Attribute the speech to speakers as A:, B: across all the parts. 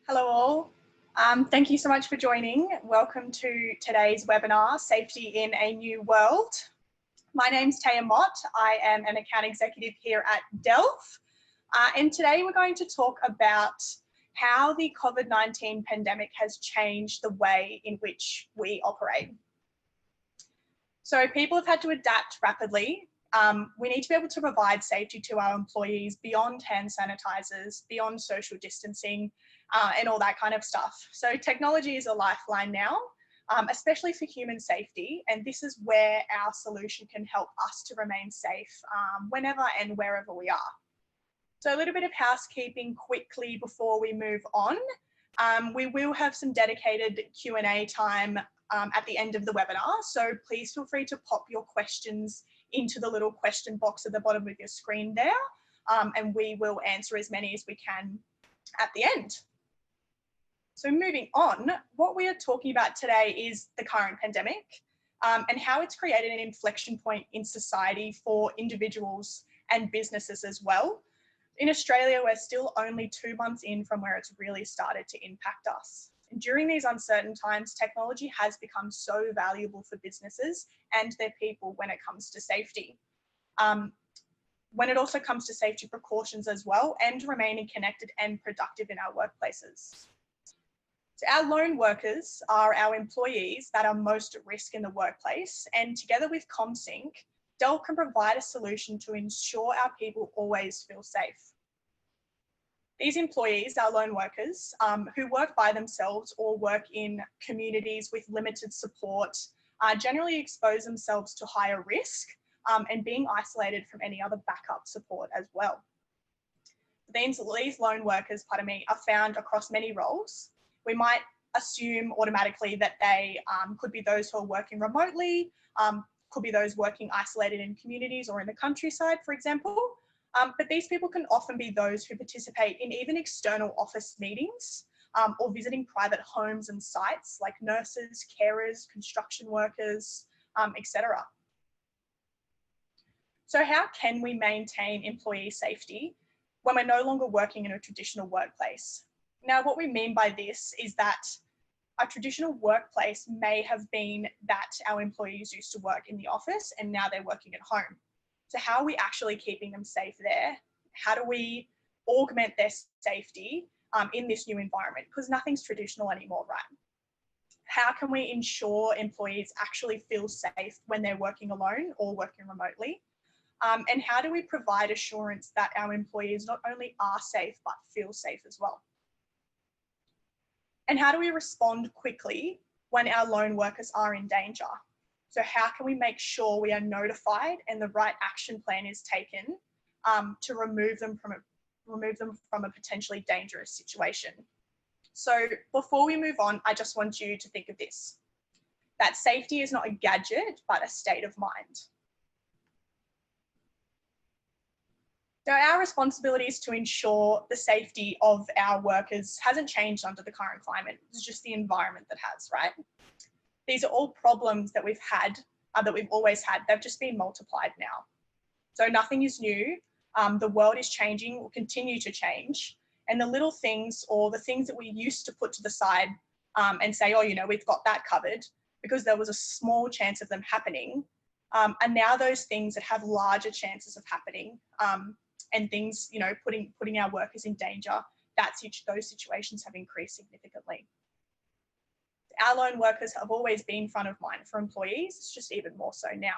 A: Hello all. Thank you so much for joining. Welcome to today's webinar, Safety in a New World. My name's Taya Mott. I am an account executive here at Delv. And today we're going to talk about how the COVID-19 pandemic has changed the way in which we operate. So people have had to adapt rapidly. We need to be able to provide safety to our employees beyond hand sanitizers, beyond social distancing, and all that kind of stuff. So technology is a lifeline now, especially for human safety. And this is where our solution can help us to remain safe whenever and wherever we are. So a little bit of housekeeping quickly before we move on. We will have some dedicated Q&A time at the end of the webinar. So please feel free to pop your questions into the little question box at the bottom of your screen there. And we will answer as many as we can at the end. So moving on, what we are talking about today is the current pandemic and how it's created an inflection point in society for individuals and businesses as well. In Australia, we're still only 2 months in from where it's really started to impact us. And during these uncertain times, technology has become so valuable for businesses and their people when it comes to safety. When it also comes to safety precautions as well, and remaining connected and productive in our workplaces. So our lone workers are our employees that are most at risk in the workplace, and together with Commsync, Delv can provide a solution to ensure our people always feel safe. These employees, our lone workers, who work by themselves or work in communities with limited support, generally expose themselves to higher risk and being isolated from any other backup support as well. These lone workers, are found across many roles. We might assume automatically that they could be those who are working remotely, could be those working isolated in communities or in the countryside, for example. But these people can often be those who participate in even external office meetings or visiting private homes and sites like nurses, carers, construction workers, etc. So how can we maintain employee safety when we're no longer working in a traditional workplace? Now, what we mean by this is that a traditional workplace may have been that our employees used to work in the office and now they're working at home. So how are we actually keeping them safe there? How do we augment their safety in this new environment? Because nothing's traditional anymore, right? How can we ensure employees actually feel safe when they're working alone or working remotely? And how do we provide assurance that our employees not only are safe, but feel safe as well? And how do we respond quickly when our lone workers are in danger? So how can we make sure we are notified and the right action plan is taken to remove them from a potentially dangerous situation? So before we move on, I just want you to think of this, that safety is not a gadget, but a state of mind. So our responsibility is to ensure the safety of our workers hasn't changed under the current climate. It's just the environment that has, right? These are all problems that we've had, that we've always had. They've just been multiplied now. So nothing is new. The world is changing, will continue to change. And the little things or the things that we used to put to the side and say, oh, we've got that covered because there was a small chance of them happening. And now those things that have larger chances of happening and things, putting our workers in danger, those situations have increased significantly. Our lone workers have always been front of mind for employees, it's just even more so now.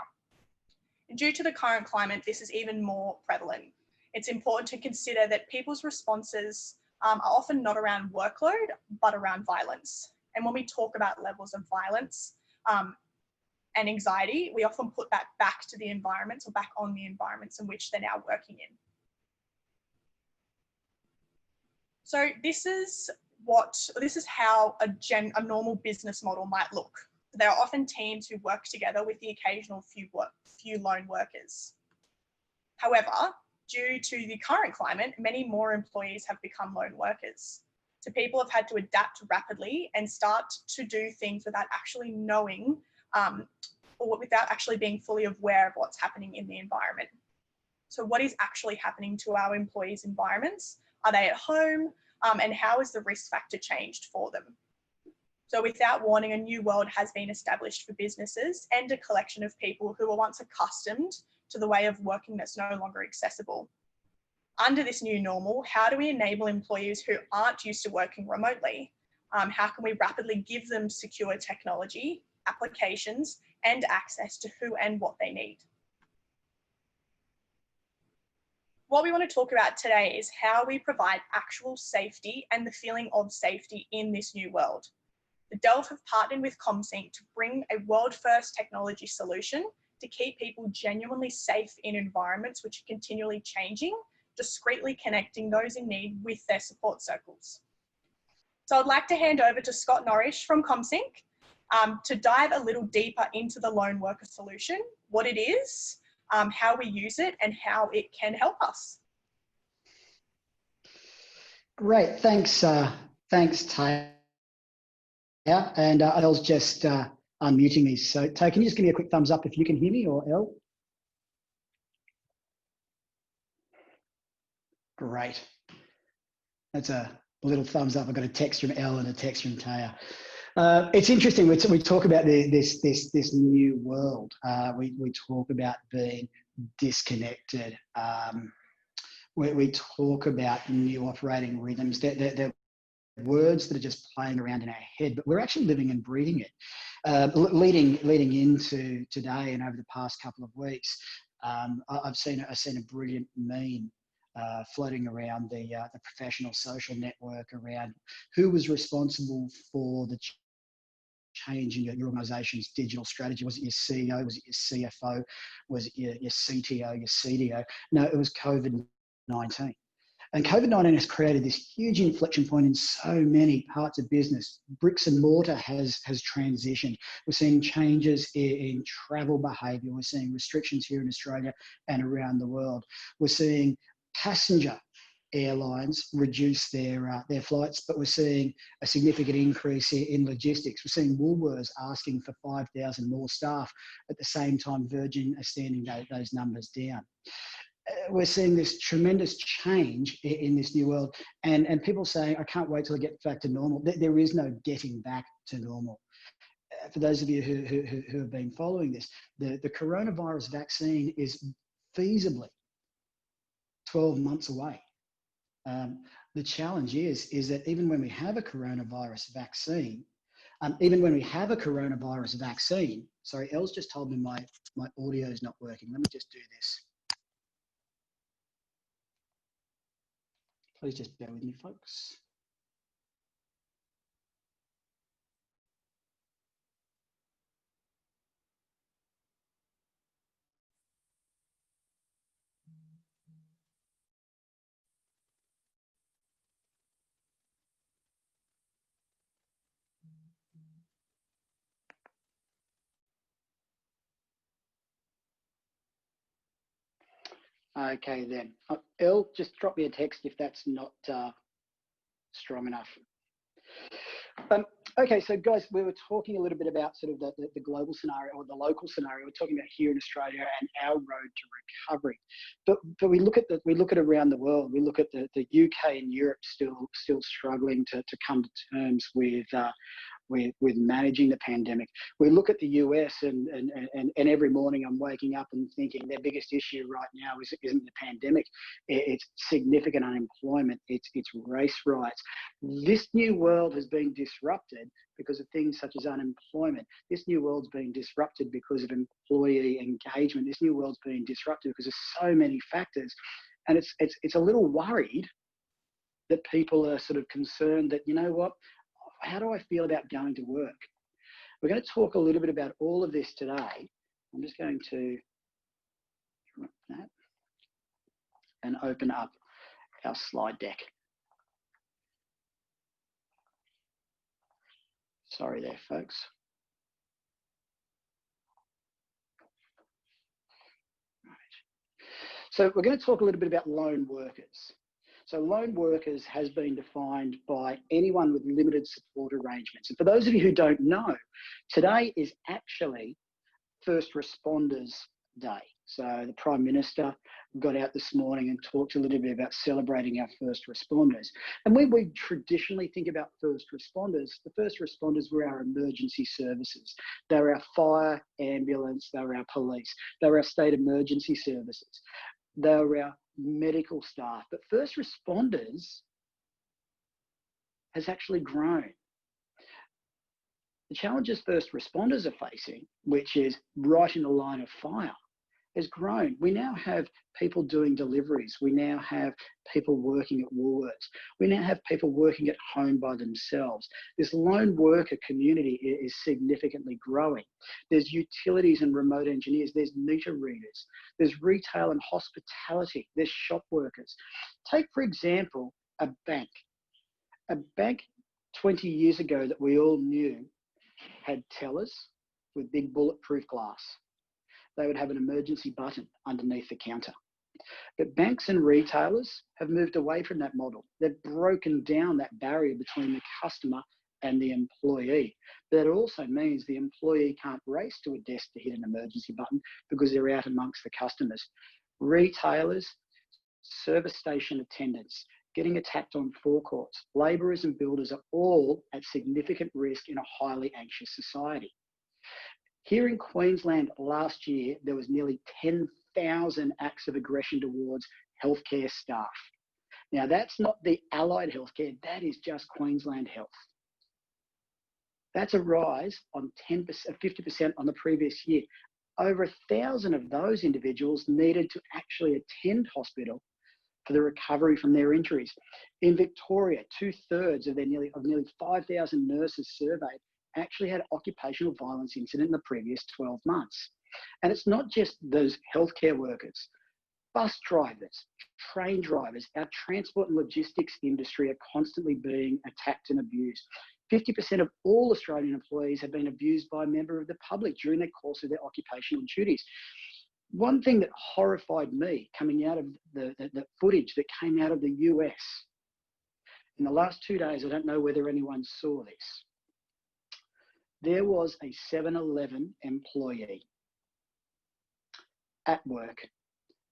A: And due to the current climate, this is even more prevalent. It's important to consider that people's responses are often not around workload, but around violence. And when we talk about levels of violence and anxiety, we often put that back to the environments or back on the environments in which they're now working in. So this is how a normal business model might look. There are often teams who work together with the occasional few lone workers. However, due to the current climate, many more employees have become lone workers. So people have had to adapt rapidly and start to do things without actually knowing or without actually being fully aware of what's happening in the environment. So what is actually happening to our employees' environments? Are they at home? and how has the risk factor changed for them? So without warning, a new world has been established for businesses and a collection of people who were once accustomed to the way of working that's no longer accessible. Under this new normal, how do we enable employees who aren't used to working remotely? How can we rapidly give them secure technology, applications, and access to who and what they need? What we want to talk about today is how we provide actual safety and the feeling of safety in this new world. The Delv have partnered with Commsync to bring a world-first technology solution to keep people genuinely safe in environments which are continually changing, discreetly connecting those in need with their support circles. So I'd like to hand over to Scott Norrish from Commsync to dive a little deeper into the lone worker solution, what it is, how we use it, and how it can help us.
B: Great, thanks, Taya. And Elle's just unmuting me. So Taya, can you just give me a quick thumbs up if you can hear me, or Elle? Great. That's a little thumbs up. I've got a text from Elle and a text from Taya. It's interesting. We talk about this new world. We talk about being disconnected. We talk about new operating rhythms. They're words that are just playing around in our head, but we're actually living and breathing it. Leading into today and over the past couple of weeks, I've seen a brilliant meme floating around the professional social network around who was responsible for the change in your organization's digital strategy. Was it your CEO? Was it your CFO? Was it your CTO, your CDO? No, it was COVID-19. And COVID-19 has created this huge inflection point in so many parts of business. Bricks and mortar has transitioned. We're seeing changes in travel behaviour. We're seeing restrictions here in Australia and around the world. We're seeing passenger airlines reduce their flights, but we're seeing a significant increase in logistics. We're seeing Woolworths asking for 5,000 more staff. At the same time, Virgin are standing those numbers down. We're seeing this tremendous change in this new world, and people saying, I can't wait till I get back to normal. There is no getting back to normal. For those of you who have been following this, the coronavirus vaccine is feasibly 12 months away. The challenge is that even when we have a coronavirus vaccine, sorry, Elle's just told me my audio is not working. Let me just do this. Please just bear with me, folks. Okay then. Elle, just drop me a text if that's not strong enough. Okay, so guys, we were talking a little bit about sort of the global scenario or the local scenario. We're talking about here in Australia and our road to recovery. But we look at around the world. We look at the UK and Europe still struggling to come to terms with managing the pandemic. We look at the US and every morning I'm waking up and thinking their biggest issue right now isn't the pandemic. It's significant unemployment. It's race riots. This new world has been disrupted because of things such as unemployment. This new world's been disrupted because of employee engagement. This new world's been disrupted because of so many factors. And it's a little worried that people are sort of concerned that, you know what, how do I feel about going to work? We're going to talk a little bit about all of this today. I'm just going to drop that and open up our slide deck. Sorry there, folks. Right. So we're going to talk a little bit about lone workers. So lone workers has been defined by anyone with limited support arrangements. And for those of you who don't know, today is actually First Responders Day. So the Prime Minister got out this morning and talked a little bit about celebrating our first responders. And when we traditionally think about first responders, the first responders were our emergency services. They were our fire, ambulance, they were our police, they were our state emergency services, they were our medical staff. But first responders has actually grown. The challenges first responders are facing, which is right in the line of fire, has grown. We now have people doing deliveries. We now have people working at Woolworths. We now have people working at home by themselves. This lone worker community is significantly growing. There's utilities and remote engineers. There's meter readers. There's retail and hospitality. There's shop workers. Take, for example, a bank. A bank 20 years ago that we all knew had tellers with big bulletproof glass. They would have an emergency button underneath the counter. But banks and retailers have moved away from that model. They've broken down that barrier between the customer and the employee. But it also means the employee can't race to a desk to hit an emergency button because they're out amongst the customers. Retailers, service station attendants, getting attacked on forecourts, labourers and builders are all at significant risk in a highly anxious society. Here in Queensland last year, there was nearly 10,000 acts of aggression towards healthcare staff. Now, that's not the allied healthcare, that is just Queensland Health. That's a rise on 50% on the previous year. Over 1,000 of those individuals needed to actually attend hospital for the recovery from their injuries. In Victoria, 2/3 of nearly 5,000 nurses surveyed actually had an occupational violence incident in the previous 12 months. And it's not just those healthcare workers, bus drivers, train drivers, our transport and logistics industry are constantly being attacked and abused. 50% of all Australian employees have been abused by a member of the public during the course of their occupational duties. One thing that horrified me coming out of the footage that came out of the US in the last 2 days, I don't know whether anyone saw this. There was a 7-Eleven employee at work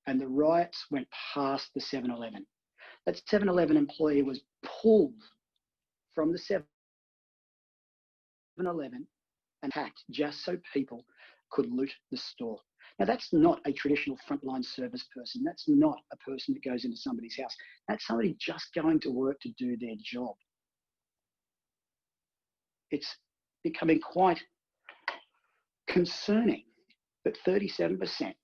B: and the riots went past the 7-Eleven. That 7-Eleven employee was pulled from the 7-Eleven and attacked just so people could loot the store. Now, that's not a traditional frontline service person. That's not a person that goes into somebody's house. That's somebody just going to work to do their job. It's becoming quite concerning that 37%,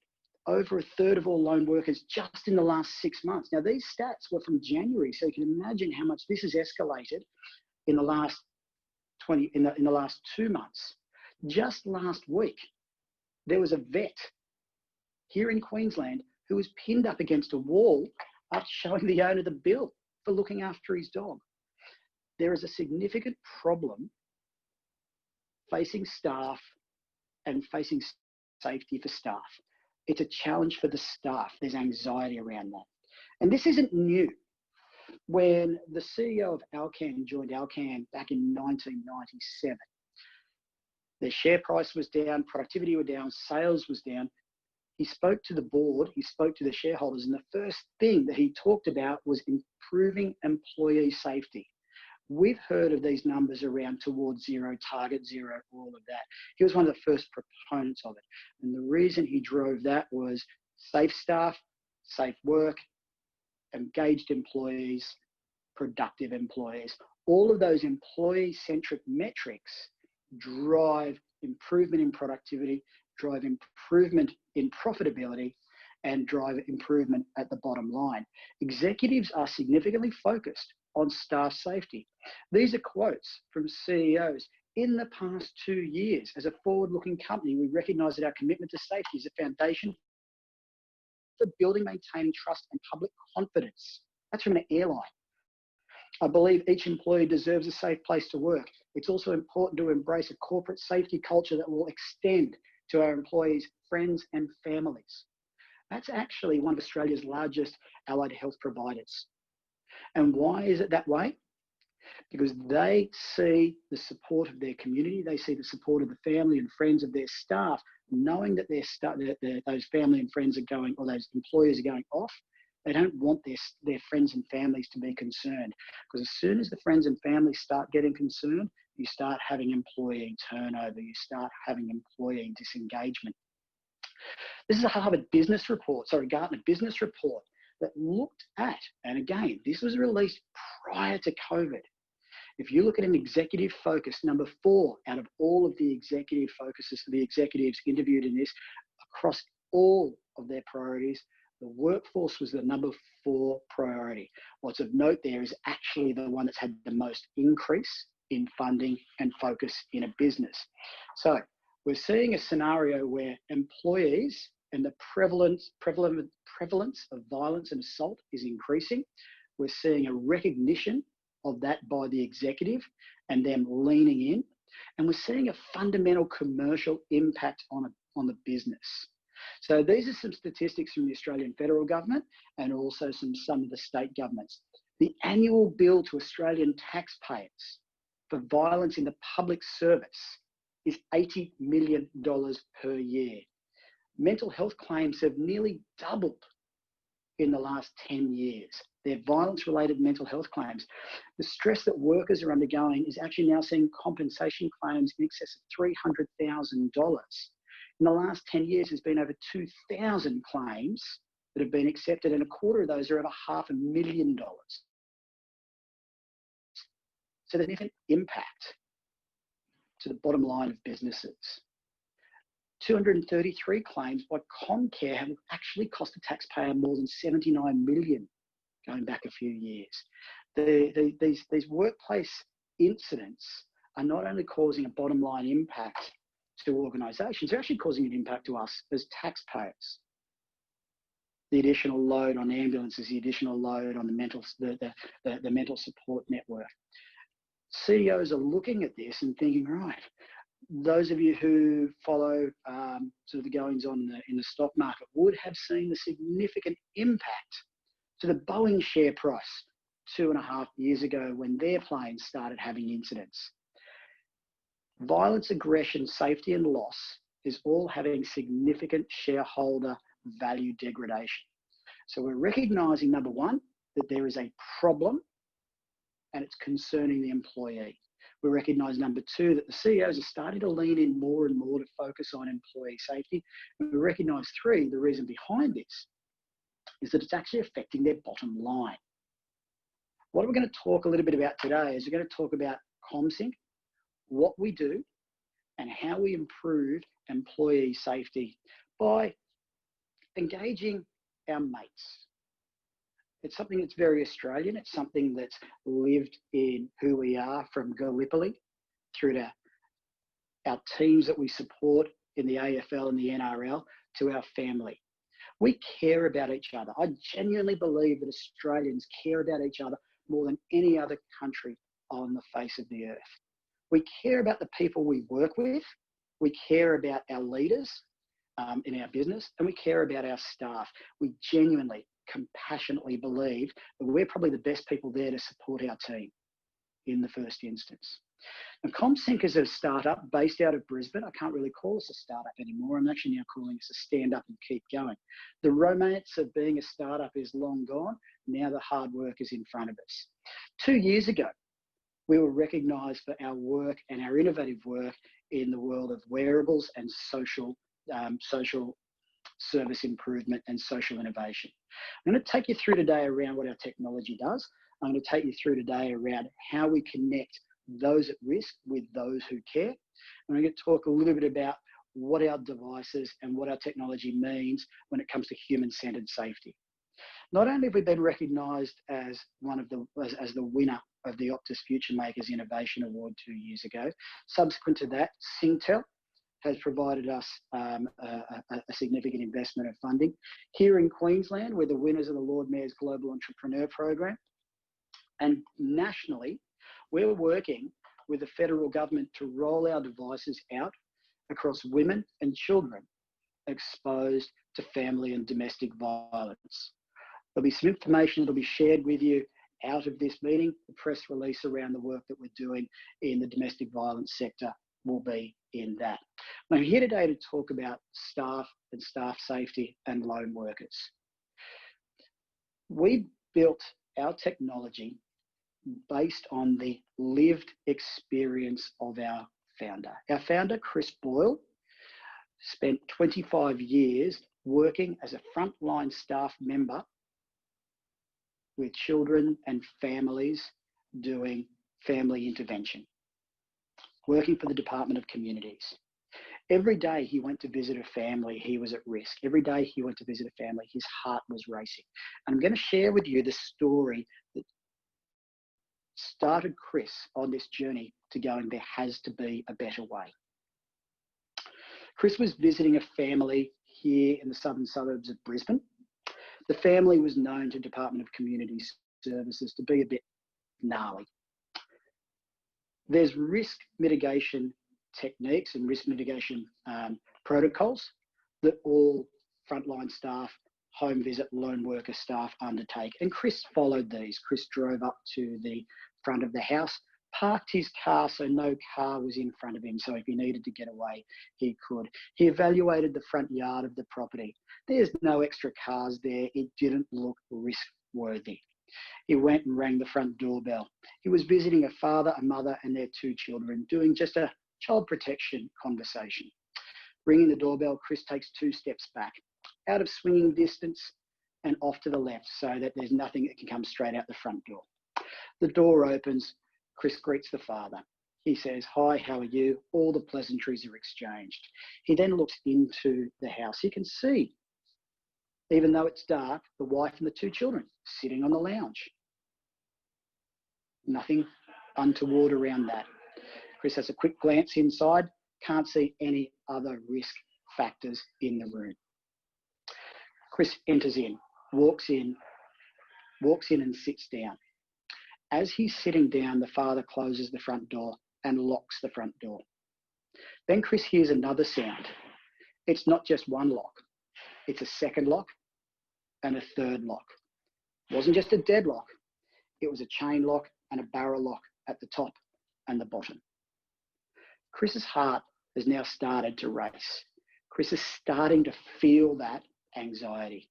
B: over 1/3 of all lone workers just in the last 6 months. Now, these stats were from January, so you can imagine how much this has escalated in the last in the last 2 months. Just last week, there was a vet here in Queensland who was pinned up against a wall after showing the owner the bill for looking after his dog. There is a significant problem facing staff and facing safety for staff. It's a challenge for the staff. There's anxiety around that. And this isn't new. When the CEO of Alcan joined Alcan back in 1997, their share price was down, productivity was down, sales was down. He spoke to the board, he spoke to the shareholders, and the first thing that he talked about was improving employee safety. We've heard of these numbers around towards zero, target zero, all of that. He was one of the first proponents of it. And the reason he drove that was safe staff, safe work, engaged employees, productive employees. All of those employee-centric metrics drive improvement in productivity, drive improvement in profitability, and drive improvement at the bottom line. Executives are significantly focused on staff safety. These are quotes from CEOs. In the past 2 years, as a forward-looking company, we recognise that our commitment to safety is a foundation for building, maintaining trust and public confidence. That's from an airline. I believe each employee deserves a safe place to work. It's also important to embrace a corporate safety culture that will extend to our employees, friends and families. That's actually one of Australia's largest allied health providers. And why is it that way? because they see the support of their community, they see the support of the family and friends of their staff, knowing that those family and friends are going, or those employers are going off. They don't want their friends and families to be concerned, because as soon as the friends and families start getting concerned, you start having employee turnover, you start having employee disengagement. This is a Gartner business report that looked at, and again, this was released prior to COVID. If you look at an executive focus, number 4 out of all of the executive focuses, the executives interviewed in this, across all of their priorities, the workforce was the number 4 priority. What's of note there is actually the one that's had the most increase in funding and focus in a business. So we're seeing a scenario where employees and the prevalence of violence and assault is increasing. We're seeing a recognition of that by the executive and them leaning in. And we're seeing a fundamental commercial impact on the business. So these are some statistics from the Australian federal government and also some of the state governments. The annual bill to Australian taxpayers for violence in the public service is $80 million per year. Mental health claims have nearly doubled in the last 10 years. They're violence-related mental health claims. The stress that workers are undergoing is actually now seeing compensation claims in excess of $300,000. In the last 10 years, there's been over 2,000 claims that have been accepted, and a quarter of those are over $500,000. So there's an impact to the bottom line of businesses. 233 claims by Comcare have actually cost the taxpayer more than $79 million going back a few years. These workplace incidents are not only causing a bottom line impact to organisations, they're actually causing an impact to us as taxpayers. The additional load on ambulances, the additional load on the mental support network. CEOs are looking at this and thinking, right, those of you who follow sort of the goings on in the stock market would have seen the significant impact to the Boeing share price 2.5 years ago when their planes started having incidents. Violence, aggression, safety and loss is all having significant shareholder value degradation. So we're recognising, number 1, that there is a problem and it's concerning the employee. We recognise, number 2, that the CEOs are starting to lean in more and more to focus on employee safety. And we recognise, 3, the reason behind this is that it's actually affecting their bottom line. What we're going to talk a little bit about today is we're going to talk about Commsync, what we do, and how we improve employee safety by engaging our mates. It's something that's very Australian. It's something that's lived in who we are, from Gallipoli through to our teams that we support in the AFL and the NRL to our family. We care about each other. I genuinely believe that Australians care about each other more than any other country on the face of the earth. We care about the people we work with. We care about our leaders in our business, and we care about our staff. We genuinely, compassionately believe that we're probably the best people there to support our team in the first instance. Now, Commsync is a startup based out of Brisbane. I can't really call us a startup anymore. I'm actually now calling us a stand up and keep going. The romance of being a startup is long gone. Now the hard work is in front of us. 2 years ago, we were recognised for our work and our innovative work in the world of wearables and social service improvement and social innovation. I'm going to take you through today around what our technology does. I'm going to take you through today around how we connect those at risk with those who care. And I'm going to talk a little bit about what our devices and what our technology means when it comes to human-centered safety. Not only have we been recognised as as the winner of the Optus Future Makers Innovation Award 2 years ago, subsequent to that, Singtel has provided us a significant investment of funding. Here in Queensland, we're the winners of the Lord Mayor's Global Entrepreneur Program. And nationally, we're working with the federal government to roll our devices out across women and children exposed to family and domestic violence. There'll be some information that'll be shared with you out of this meeting, the press release around the work that we're doing in the domestic violence sector will be in that. I'm here today to talk about staff and staff safety and lone workers. We built our technology based on the lived experience of our founder. Our founder, Chris Boyle, spent 25 years working as a frontline staff member with children and families doing family intervention, working for the Department of Communities. Every day he went to visit a family, he was at risk. Every day he went to visit a family, his heart was racing. And I'm going to share with you the story that started Chris on this journey to going, there has to be a better way. Chris was visiting a family here in the southern suburbs of Brisbane. The family was known to Department of Community Services to be a bit gnarly. There's risk mitigation techniques and risk mitigation protocols that all frontline staff, home visit, lone worker staff undertake. And Chris followed these. Chris drove up to the front of the house, parked his car so no car was in front of him, so if he needed to get away, he could. He evaluated the front yard of the property. There's no extra cars there. It didn't look risk-worthy. He went and rang the front doorbell. He was visiting a father, a mother, and their 2 children, doing just a child protection conversation. Ringing the doorbell, Chris takes 2 steps back, out of swinging distance and off to the left so that there's nothing that can come straight out the front door. The door opens. Chris greets the father. He says, "Hi, how are you?" All the pleasantries are exchanged. He then looks into the house. He can see, even though it's dark, the wife and the 2 children sitting on the lounge. Nothing untoward around that. Chris has a quick glance inside, can't see any other risk factors in the room. Chris enters in, walks in and sits down. As he's sitting down, the father closes the front door and locks the front door. Then Chris hears another sound. It's not just one lock. It's a second lock and a third lock. It wasn't just a deadlock. It was a chain lock and a barrel lock at the top and the bottom. Chris's heart has now started to race. Chris is starting to feel that anxiety.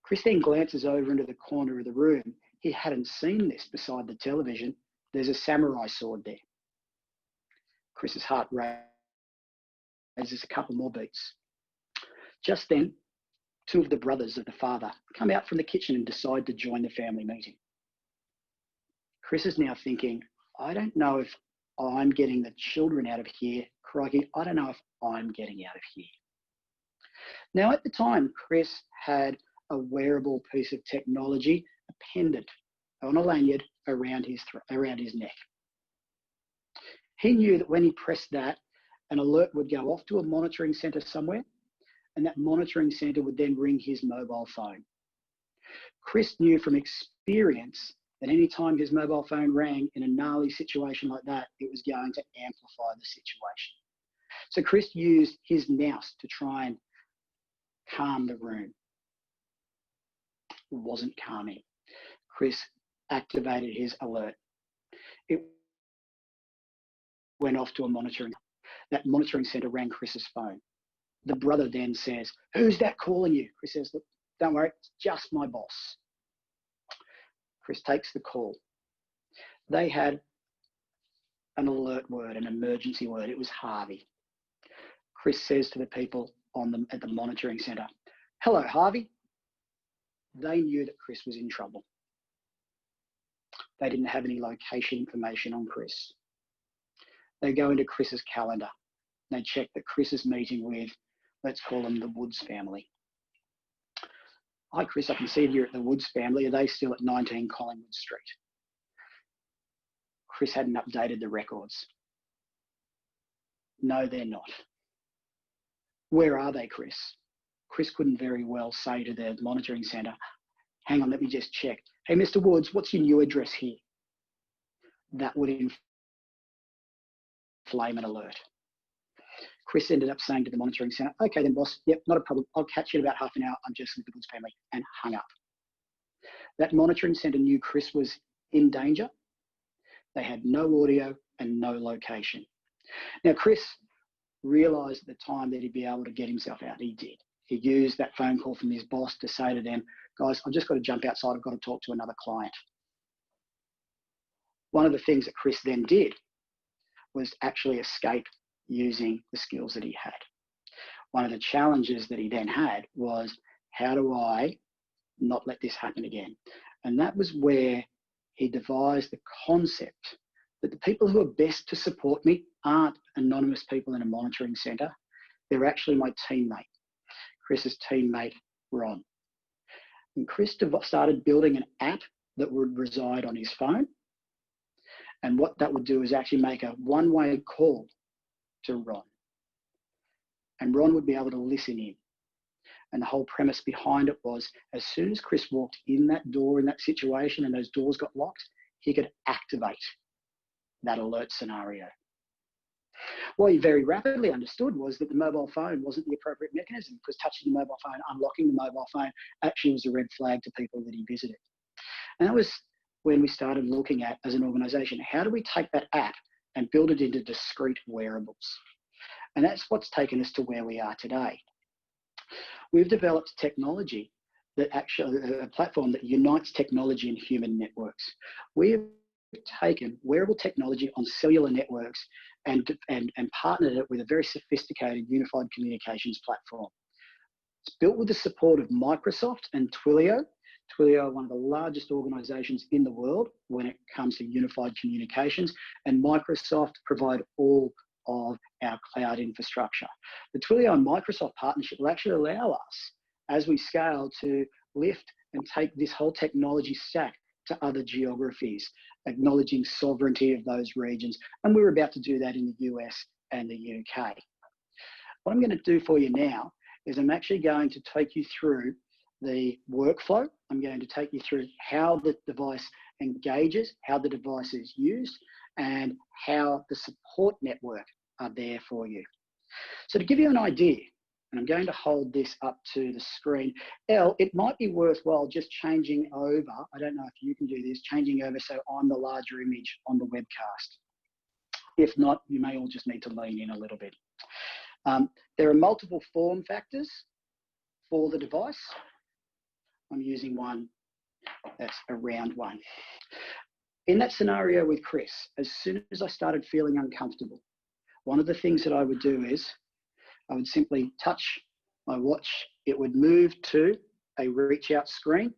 B: Chris then glances over into the corner of the room. He hadn't seen this beside the television. There's a samurai sword there. Chris's heart raises a couple more beats. Just then, 2 of the brothers of the father come out from the kitchen and decide to join the family meeting. Chris is now thinking, I don't know if I'm getting the children out of here. Crikey, I don't know if I'm getting out of here. Now, at the time, Chris had a wearable piece of technology, a pendant on a lanyard around his neck. He knew that when he pressed that, an alert would go off to a monitoring centre somewhere, and that monitoring centre would then ring his mobile phone. Chris knew from experience that any time his mobile phone rang in a gnarly situation like that, it was going to amplify the situation. So Chris used his nous to try and calm the room. It wasn't calming. Chris activated his alert. It went off to a monitoring. That monitoring centre rang Chris's phone. The brother then says, "Who's that calling you?" Chris says, "Look, don't worry, it's just my boss." Chris takes the call. They had an alert word, an emergency word. It was Harvey. Chris says to the people at the monitoring centre, "Hello, Harvey." They knew that Chris was in trouble. They didn't have any location information on Chris. They go into Chris's calendar. They check that Chris is meeting with, let's call them the Woods family. "Hi, Chris, I can see you're at the Woods family. Are they still at 19 Collingwood Street?" Chris hadn't updated the records. "No, they're not." "Where are they, Chris?" Chris couldn't very well say to the monitoring centre, "Hang on, let me just check. Hey, Mr. Woods, what's your new address here?" That would inflame an alert. Chris ended up saying to the monitoring centre, "Okay then, boss, yep, not a problem. I'll catch you in about half an hour. I'm just with the Woods family," and hung up. That monitoring centre knew Chris was in danger. They had no audio and no location. Now, Chris realised at the time that he'd be able to get himself out. He did. He used that phone call from his boss to say to them, guys, I've just got to jump outside. I've got to talk to another client. One of the things that Chris then did was actually escape using the skills that he had. One of the challenges that he then had was, how do I not let this happen again? And that was where he devised the concept that the people who are best to support me aren't anonymous people in a monitoring centre. They're actually my teammate, Chris's teammate, Ron. And Chris started building an app that would reside on his phone. And what that would do is actually make a one-way call to Ron. And Ron would be able to listen in. And the whole premise behind it was, as soon as Chris walked in that door in that situation and those doors got locked, he could activate that alert scenario. What he very rapidly understood was that the mobile phone wasn't the appropriate mechanism, because touching the mobile phone, unlocking the mobile phone, actually was a red flag to people that he visited. And that was when we started looking at, as an organisation, how do we take that app and build it into discrete wearables? And that's what's taken us to where we are today. We've developed technology that actually, a platform that unites technology and human networks. We've taken wearable technology on cellular networks and partnered it with a very sophisticated unified communications platform. It's built with the support of Microsoft and Twilio. Twilio are one of the largest organisations in the world when it comes to unified communications, and Microsoft provide all of our cloud infrastructure. The Twilio and Microsoft partnership will actually allow us, as we scale, to lift and take this whole technology stack to other geographies, acknowledging sovereignty of those regions. And we're about to do that in the US and the UK. What I'm going to do for you now is I'm actually going to take you through the workflow. I'm going to take you through how the device engages, how the device is used, and how the support network are there for you. So to give you an idea, and I'm going to hold this up to the screen. Elle, it might be worthwhile just changing over, I don't know if you can do this, changing over so I'm the larger image on the webcast. If not, you may all just need to lean in a little bit. There are multiple form factors for the device. I'm using one that's a round one. In that scenario with Chris, as soon as I started feeling uncomfortable, one of the things that I would do is I would simply touch my watch. It would move to a reach out screen,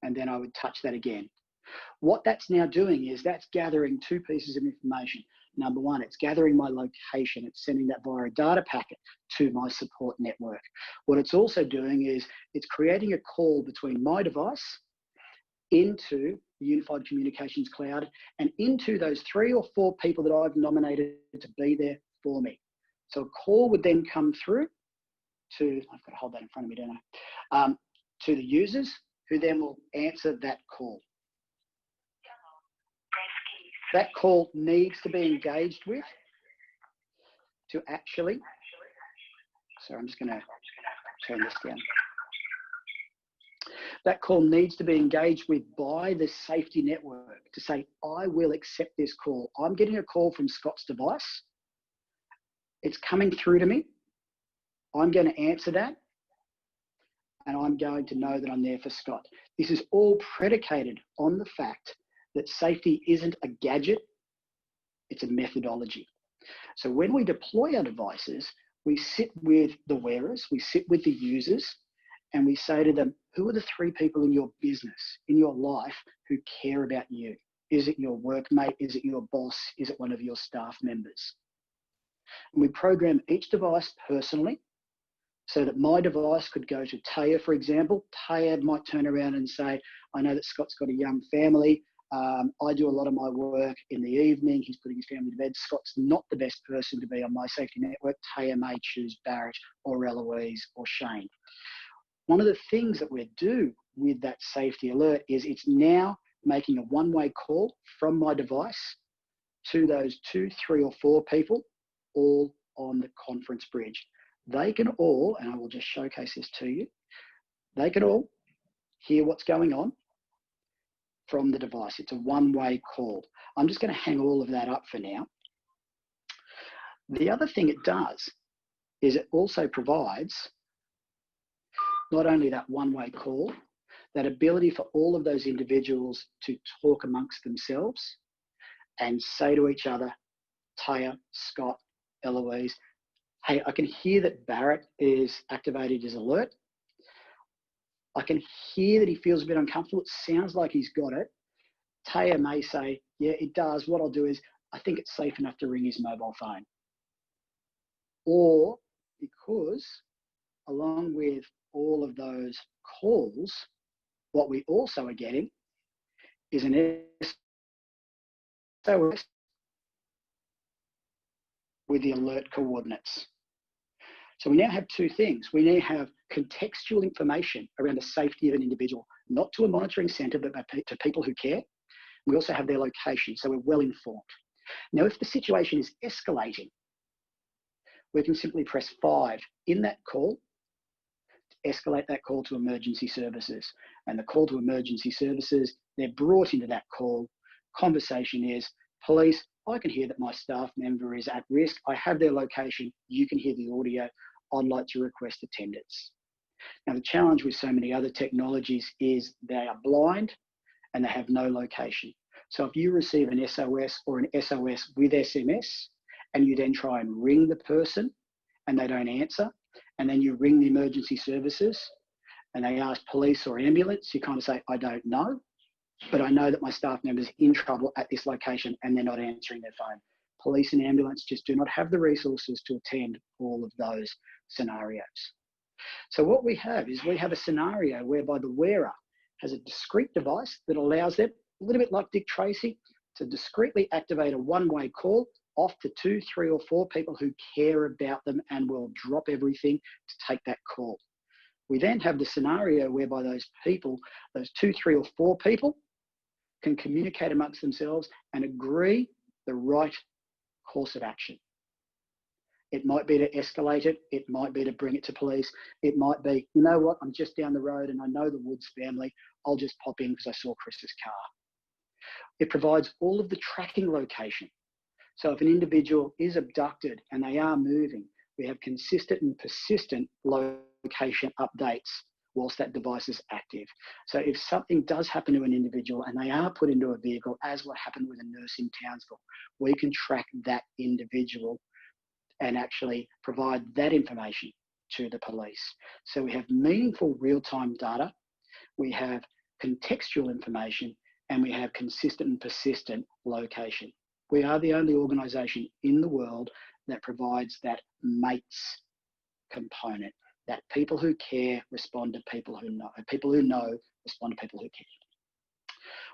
B: and then I would touch that again. What that's now doing is that's gathering two pieces of information. Number one, it's gathering my location. It's sending that via a data packet to my support network. What it's also doing is it's creating a call between my device into the Unified Communications Cloud and into those 3 or 4 people that I've nominated to be there for me. So a call would then come through to, I've got to hold that in front of me, don't I? To the users, who then will answer that call. That call needs to be engaged with to actually, so I'm just going to turn this down. That call needs to be engaged with by the safety network to say, I will accept this call. I'm getting a call from Scott's device. It's coming through to me. I'm going to answer that. And I'm going to know that I'm there for Scott. This is all predicated on the fact that safety isn't a gadget, it's a methodology. So when we deploy our devices, we sit with the wearers, we sit with the users, and we say to them, who are the 3 people in your business, in your life, who care about you? Is it your workmate? Is it your boss? Is it one of your staff members? And we program each device personally so that my device could go to Taya, for example. Taya might turn around and say, I know that Scott's got a young family. I do a lot of my work in the evening. He's putting his family to bed. Scott's not the best person to be on my safety network. Taya may choose Barrett or Eloise or Shane. One of the things that we do with that safety alert is it's now making a one-way call from my device to those 2, 3, or 4 people all on the conference bridge. They can all, and I will just showcase this to you, they can all hear what's going on. from the device. It's a one-way call. I'm just going to hang all of that up for now. The other thing it does is it also provides not only that one-way call, that ability for all of those individuals to talk amongst themselves and say to each other, Taya, Scott, Eloise, hey, I can hear that Barrett is activated his alert. I can hear that he feels a bit uncomfortable. It sounds like he's got it. Taya may say, yeah, it does. What I'll do is I think it's safe enough to ring his mobile phone. Or because along with all of those calls, what we also are getting is an SOS with the alert coordinates. So we now have two things. We now have contextual information around the safety of an individual, not to a monitoring centre, but to people who care. We also have their location, so we're well informed. Now, if the situation is escalating, we can simply press 5 in that call to escalate that call to emergency services. And the call to emergency services, they're brought into that call. Conversation is, police, I can hear that my staff member is at risk. I have their location. You can hear the audio. I'd like to request attendance. Now, the challenge with so many other technologies is they are blind and they have no location. So if you receive an SOS or an SOS with SMS and you then try and ring the person and they don't answer, and then you ring the emergency services and they ask police or ambulance, you kind of say, I don't know, but I know that my staff member's in trouble at this location and they're not answering their phone. Police and ambulance just do not have the resources to attend all of those scenarios. So what we have is we have a scenario whereby the wearer has a discrete device that allows them, a little bit like Dick Tracy, to discreetly activate a one-way call off to 2, 3 or 4 people who care about them and will drop everything to take that call. We then have the scenario whereby those people, those 2, 3 or 4 people can communicate amongst themselves and agree the right course of action. It might be to escalate it. It might be to bring it to police. It might be, you know what, I'm just down the road and I know the Woods family. I'll just pop in because I saw Chris's car. It provides all of the tracking location. So if an individual is abducted and they are moving, we have consistent and persistent location updates whilst that device is active. So if something does happen to an individual and they are put into a vehicle, as what happened with a nurse in Townsville, we can track that individual and actually provide that information to the police. So we have meaningful real-time data, we have contextual information, and we have consistent and persistent location. We are the only organisation in the world that provides that mates component, that people who care respond to people who know, people who know respond to people who care.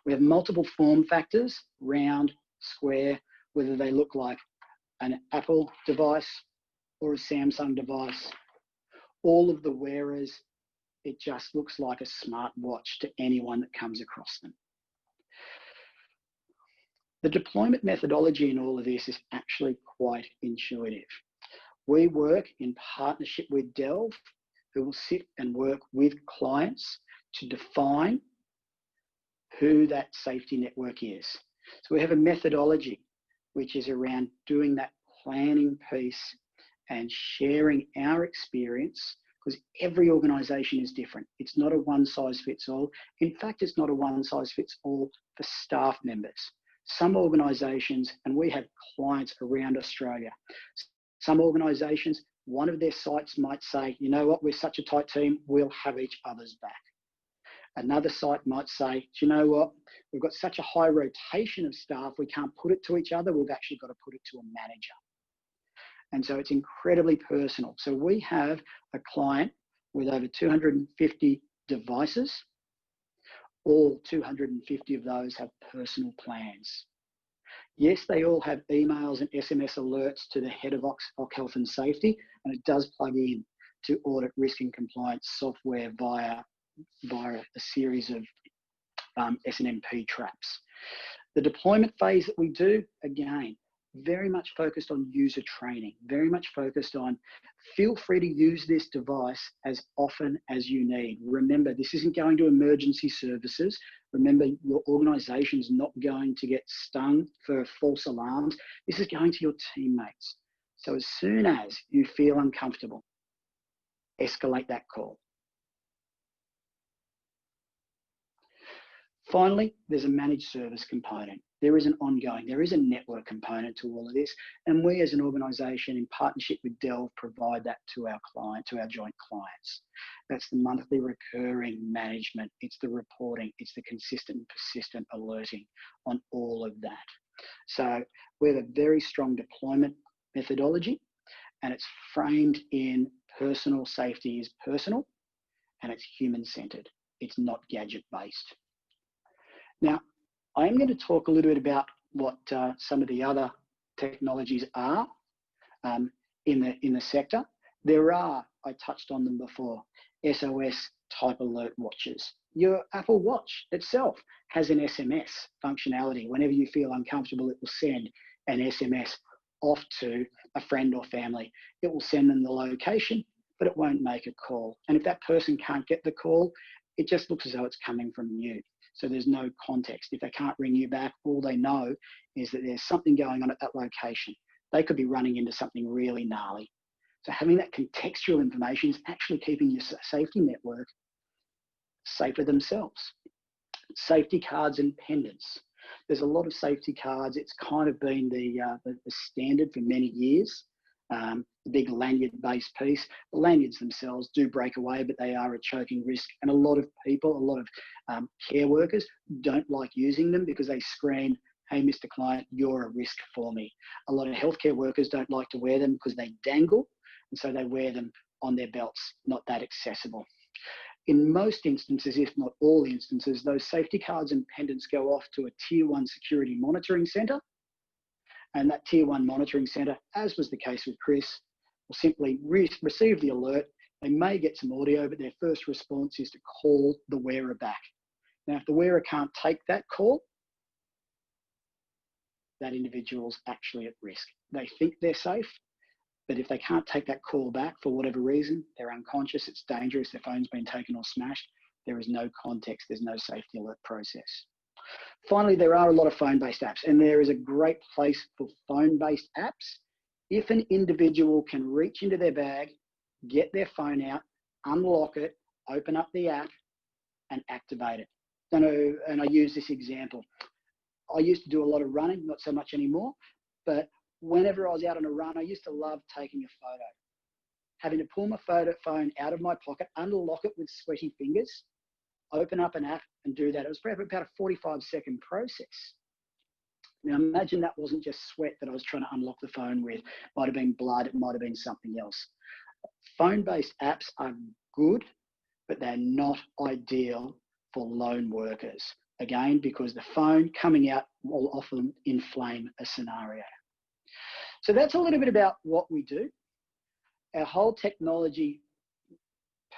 B: We have multiple form factors, round, square, whether they look like an Apple device or a Samsung device. All of the wearers, it just looks like a smartwatch to anyone that comes across them. The deployment methodology in all of this is actually quite intuitive. We work in partnership with Delv, who will sit and work with clients to define who that safety network is. So we have a methodology which is around doing that planning piece and sharing our experience, because every organisation is different. It's not a one size fits all. In fact, it's not a one size fits all for staff members. Some organisations, and we have clients around Australia, some organisations, one of their sites might say, you know what, we're such a tight team, we'll have each other's back. Another site might say, do you know what, we've got such a high rotation of staff, we can't put it to each other, we've actually got to put it to a manager. And so it's incredibly personal. So we have a client with over 250 devices. All 250 of those have personal plans. Yes, they all have emails and SMS alerts to the head of OC Health and Safety, and it does plug in to audit risk and compliance software via a series of SNMP traps. The deployment phase that we do, again, very much focused on user training, very much focused on feel free to use this device as often as you need. Remember, this isn't going to emergency services. Remember, your organization's not going to get stung for false alarms. This is going to your teammates. So as soon as you feel uncomfortable, escalate that call. Finally, there's a managed service component. There is an ongoing, there is a network component to all of this. And we as an organisation in partnership with Delv provide that to our client, to our joint clients. That's the monthly recurring management. It's the reporting. It's the consistent and persistent alerting on all of that. So we have a very strong deployment methodology, and it's framed in personal safety is personal, and it's human-centred. It's not gadget-based. Now, I'm going to talk a little bit about what some of the other technologies are in the sector. There are, I touched on them before, SOS type alert watches. Your Apple Watch itself has an SMS functionality. Whenever you feel uncomfortable, it will send an SMS off to a friend or family. It will send them the location, but it won't make a call. And if that person can't get the call, it just looks as though it's coming from you. So there's no context. If they can't ring you back, all they know is that there's something going on at that location. They could be running into something really gnarly. So having that contextual information is actually keeping your safety network safer themselves. Safety cards and pendants. There's a lot of safety cards. It's kind of been the standard for many years. The big lanyard-based piece. The lanyards themselves do break away, but they are a choking risk. And a lot of people, a lot of care workers don't like using them because they scream, "Hey, Mr. Client, you're a risk for me." A lot of healthcare workers don't like to wear them because they dangle, and so they wear them on their belts, not that accessible. In most instances, if not all instances, those safety cards and pendants go off to a tier 1 security monitoring centre. And that tier 1 monitoring centre, as was the case with Chris, will simply receive the alert. They may get some audio, but their first response is to call the wearer back. Now, if the wearer can't take that call, that individual's actually at risk. They think they're safe, but if they can't take that call back for whatever reason, they're unconscious, it's dangerous, their phone's been taken or smashed, there is no context, there's no safety alert process. Finally, there are a lot of phone-based apps, and there is a great place for phone-based apps. If an individual can reach into their bag, get their phone out, unlock it, open up the app, and activate it. And I use this example. I used to do a lot of running, not so much anymore, but whenever I was out on a run, I used to love taking a photo. Having to pull my phone out of my pocket, unlock it with sweaty fingers, open up an app and do that. It was probably about a 45-second process. Now imagine that wasn't just sweat that I was trying to unlock the phone with. It might have been blood, it might have been something else. Phone-based apps are good, but they're not ideal for lone workers. Again, because the phone coming out will often inflame a scenario. So that's a little bit about what we do. Our whole technology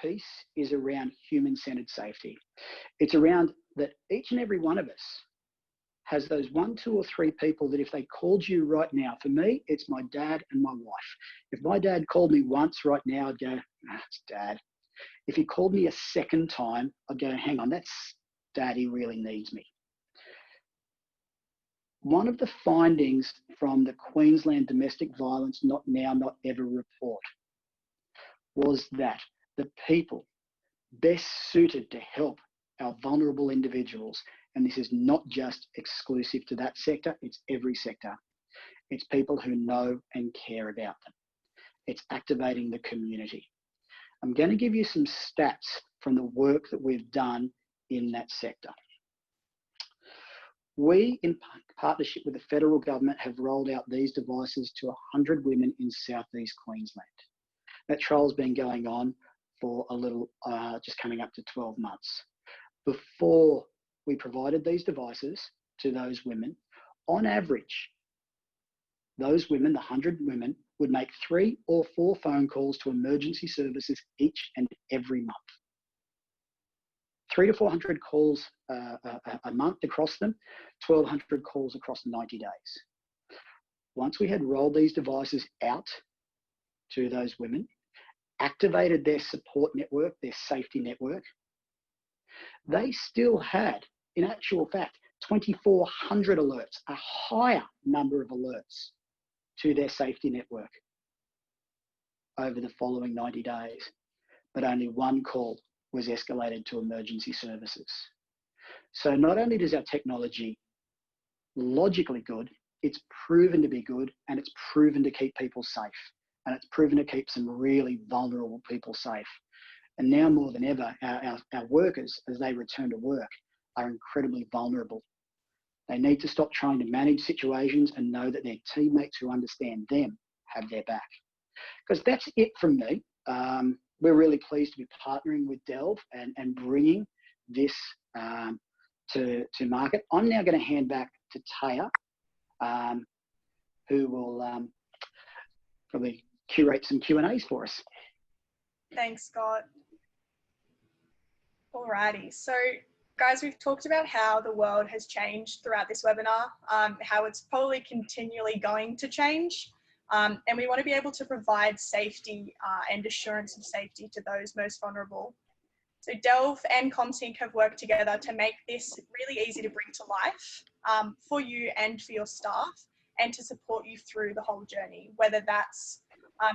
B: piece is around human-centered safety. It's around that each and every one of us has those 1, 2, or 3 people that if they called you right now, for me, it's my dad and my wife. If my dad called me once right now, I'd go, it's Dad. If he called me a second time, I'd go, hang on, that's Dad, he really needs me. One of the findings from the Queensland Domestic Violence Not Now, Not Ever report was that the people best suited to help our vulnerable individuals, and this is not just exclusive to that sector, it's every sector. It's people who know and care about them. It's activating the community. I'm going to give you some stats from the work that we've done in that sector. We, in partnership with the federal government, have rolled out these devices to 100 women in southeast Queensland. That trial's been going on for a little, just coming up to 12 months. Before we provided these devices to those women, on average, those women, the 100 women, would make 3 or 4 phone calls to emergency services each and every month. 300 to 400 calls a month across them, 1,200 calls across 90 days. once we had rolled these devices out to those women, activated their support network, their safety network, they still had, in actual fact, 2,400 alerts, a higher number of alerts to their safety network over the following 90 days. But only one call was escalated to emergency services. So not only does our technology logically good, it's proven to be good, and it's proven to keep people safe, and it's proven to keep some really vulnerable people safe. And now more than ever, our workers, as they return to work, are incredibly vulnerable. They need to stop trying to manage situations and know that their teammates who understand them have their back. Because that's it from me. We're really pleased to be partnering with Delv and bringing this to market. I'm now going to hand back to Taya, who will probably curate some Q&As for us.
A: Thanks, Scott. Alrighty, so guys, we've talked about how the world has changed throughout this webinar, how it's probably continually going to change, and we want to be able to provide safety and assurance of safety to those most vulnerable. So Delv and Commsync have worked together to make this really easy to bring to life for you and for your staff, and to support you through the whole journey, whether that's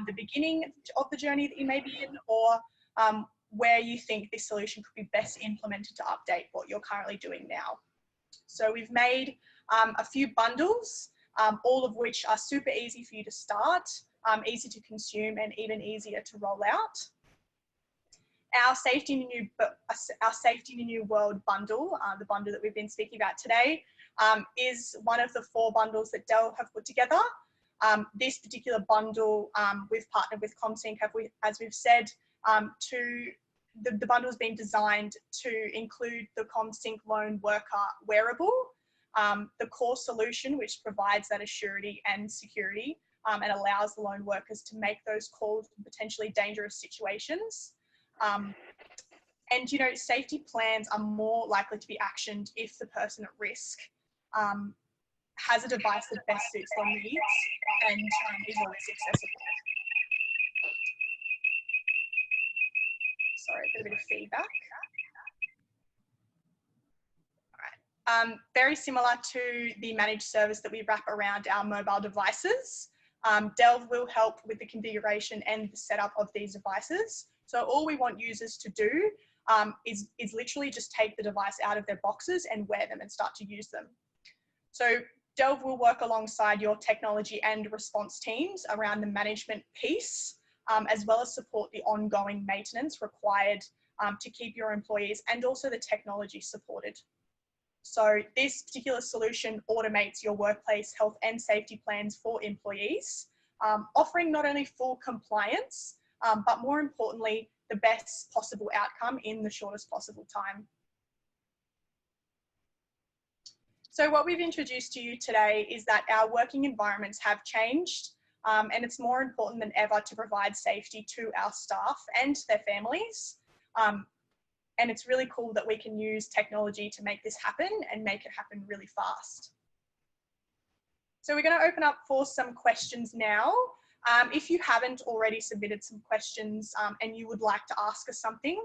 A: the beginning of the journey that you may be in, or where you think this solution could be best implemented to update what you're currently doing now. So we've made a few bundles, all of which are super easy for you to start, easy to consume, and even easier to roll out. Our Safety in a New World bundle, the bundle that we've been speaking about today, is one of the 4 bundles that Delv have put together. This particular bundle, we've partnered with Commsync, as we've said, the bundle has been designed to include the Commsync Lone Worker wearable, the core solution, which provides that assurity and security, and allows the lone workers to make those calls in potentially dangerous situations. And, you know, safety plans are more likely to be actioned if the person at risk has a device that best suits their needs and is always accessible. Sorry, a bit of feedback. All right. Very similar to the managed service that we wrap around our mobile devices, Delv will help with the configuration and the setup of these devices. So all we want users to do is literally just take the device out of their boxes and wear them and start to use them. So Delv will work alongside your technology and response teams around the management piece, as well as support the ongoing maintenance required to keep your employees and also the technology supported. So this particular solution automates your workplace health and safety plans for employees, offering not only full compliance, but more importantly, the best possible outcome in the shortest possible time. So what we've introduced to you today is that our working environments have changed, and it's more important than ever to provide safety to our staff and their families. And it's really cool that we can use technology to make this happen and make it happen really fast. So we're going to open up for some questions now. If you haven't already submitted some questions and you would like to ask us something,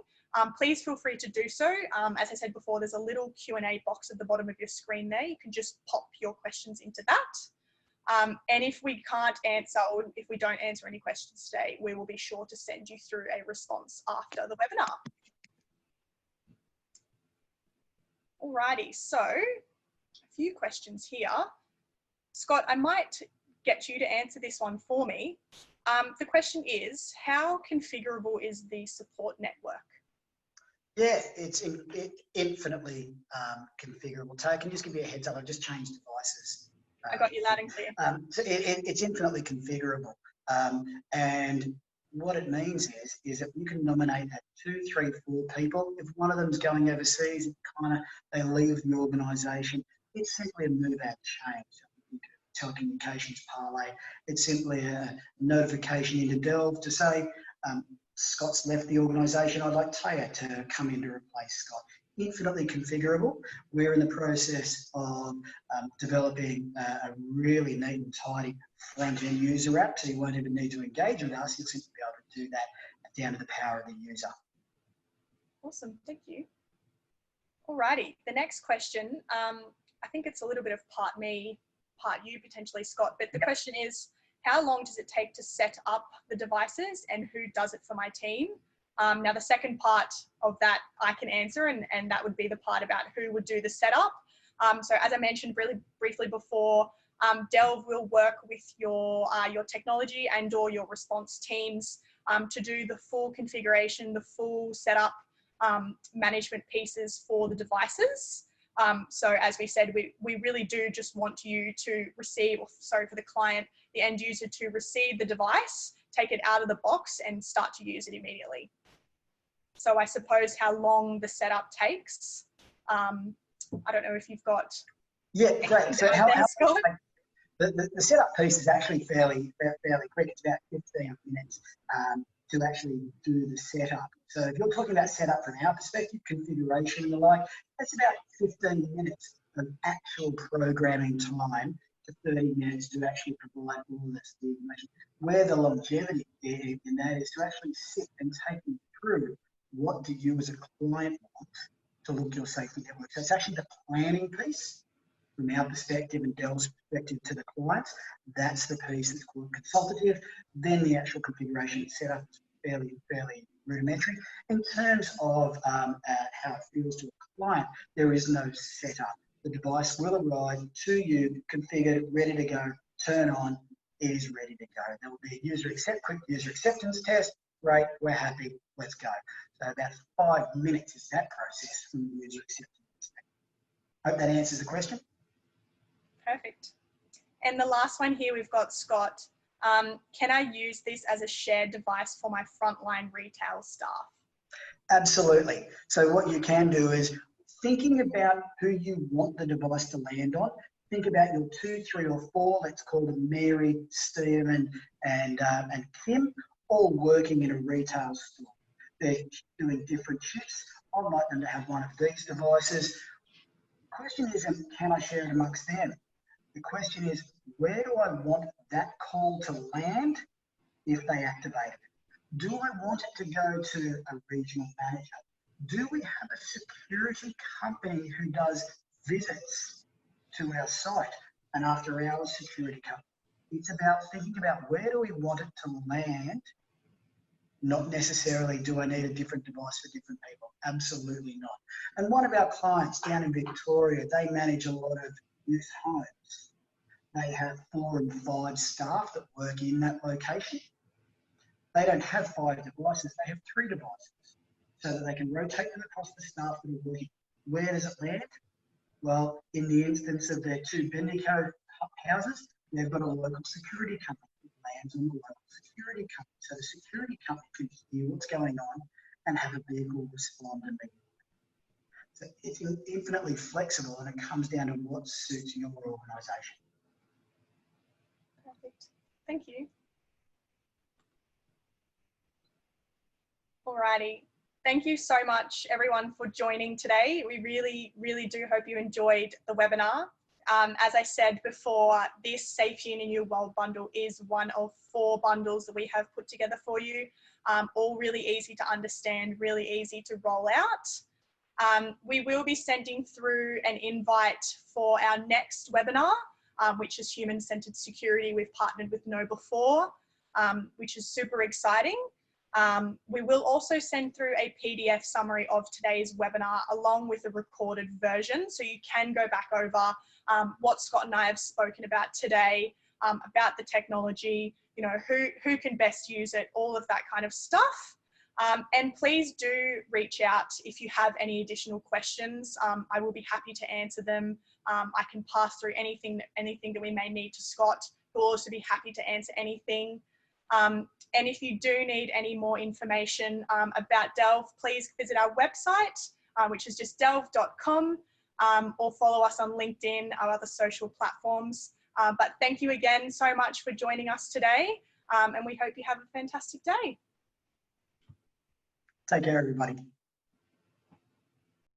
A: please feel free to do so. As I said before, there's a little Q&A box at the bottom of your screen there. You can just pop your questions into that. And if we can't answer, or if we don't answer any questions today, we will be sure to send you through a response after the webinar. Alrighty, so a few questions here. Scott, I might get you to answer this one for me. The question is, how configurable is the support network?
C: Yeah, it's infinitely configurable. Tay, can you just give me a heads up? I've just changed devices.
A: I got you loud and clear.
C: So it's infinitely configurable. And what it means is that you can nominate 2, 3, 4 people. If one of them's going overseas, they leave the organisation. It's simply a move out change. Telecommunications parlay. It's simply a notification into Delv to say, Scott's left the organisation. I'd like Taya to come in to replace Scott. infinitely configurable. We're in the process of developing a really neat and tidy front-end user app, so you won't even need to engage with us. You'll simply be able to do that down to the power of the user.
A: Awesome, thank you. Alrighty, the next question, I think it's a little bit of part me, part you potentially, Scott, but the question is, how long does it take to set up the devices and who does it for my team? Now the second part of that I can answer, and that would be the part about who would do the setup. So as I mentioned really briefly before, Delv will work with your technology and or your response teams to do the full configuration, the full setup, management pieces for the devices. So as we said, we really do just want you to receive, or sorry, for the client, the end user to receive the device, take it out of the box and start to use it immediately. So I suppose how long the setup takes, I don't know if you've got...
C: Yeah, great. So the setup piece is actually fairly quick. It's about 15 minutes to actually do the setup. So if you're talking about setup from our perspective, configuration and the like, that's about 15 minutes of actual programming time to 30 minutes to actually provide all this information. Where the longevity in that is to actually sit and take you through what do you as a client want to look your safety network. So it's actually the planning piece from our perspective and Delv's perspective to the clients. That's the piece that's called consultative. Then the actual configuration and setup is fairly rudimentary. In terms of how it feels to a client, there is no setup. The device will arrive to you, configured, ready to go, turn on, it is ready to go. There will be a quick user acceptance test. Great, we're happy, let's go. So about 5 minutes is that process from the user acceptance. Hope that answers the question.
A: Perfect. And the last one here, we've got Scott. Can I use this as a shared device for my frontline retail staff?
C: Absolutely. So what you can do is thinking about who you want the device to land on. Think about your 2, 3 or 4, let's call them Mary, Stephen and Kim, all working in a retail store. They're doing different shifts. I'd like them to have one of these devices. The question isn't, can I share it amongst them? The question is, where do I want that call to land if they activate it? Do I want it to go to a regional manager? Do we have a security company who does visits to our site, an after-hours security company? It's about thinking about where do we want it to land, not necessarily do I need a different device for different people. Absolutely not. And one of our clients down in Victoria, they manage a lot of youth homes. They have 4 and 5 staff that work in that location. They don't have 5 devices, they have 3 devices so that they can rotate them across the staff that are working. Where does it land? Well, in the instance of their 2 Bendigo houses, they've got a local security company that lands on the local security company. So the security company can hear what's going on and have a vehicle respond immediately. So it's infinitely flexible and it comes down to what suits your organisation.
A: Perfect. Thank you. Alrighty. Thank you so much, everyone, for joining today. We really do hope you enjoyed the webinar. As I said before, this Safety in a New World bundle is one of 4 bundles that we have put together for you, all really easy to understand, really easy to roll out. We will be sending through an invite for our next webinar, which is Human-Centered Security. We've partnered with KnowBe4, which is super exciting. We will also send through a PDF summary of today's webinar along with a recorded version, so you can go back over what Scott and I have spoken about today, about the technology, you know, who can best use it, all of that kind of stuff. And please do reach out if you have any additional questions. I will be happy to answer them. I can pass through anything that we may need to Scott. We'll also be happy to answer anything. And if you do need any more information about Delv, please visit our website, which is just delv.com, or follow us on LinkedIn, our other social platforms. But thank you again so much for joining us today, and we hope you have a fantastic day.
C: Take care, everybody.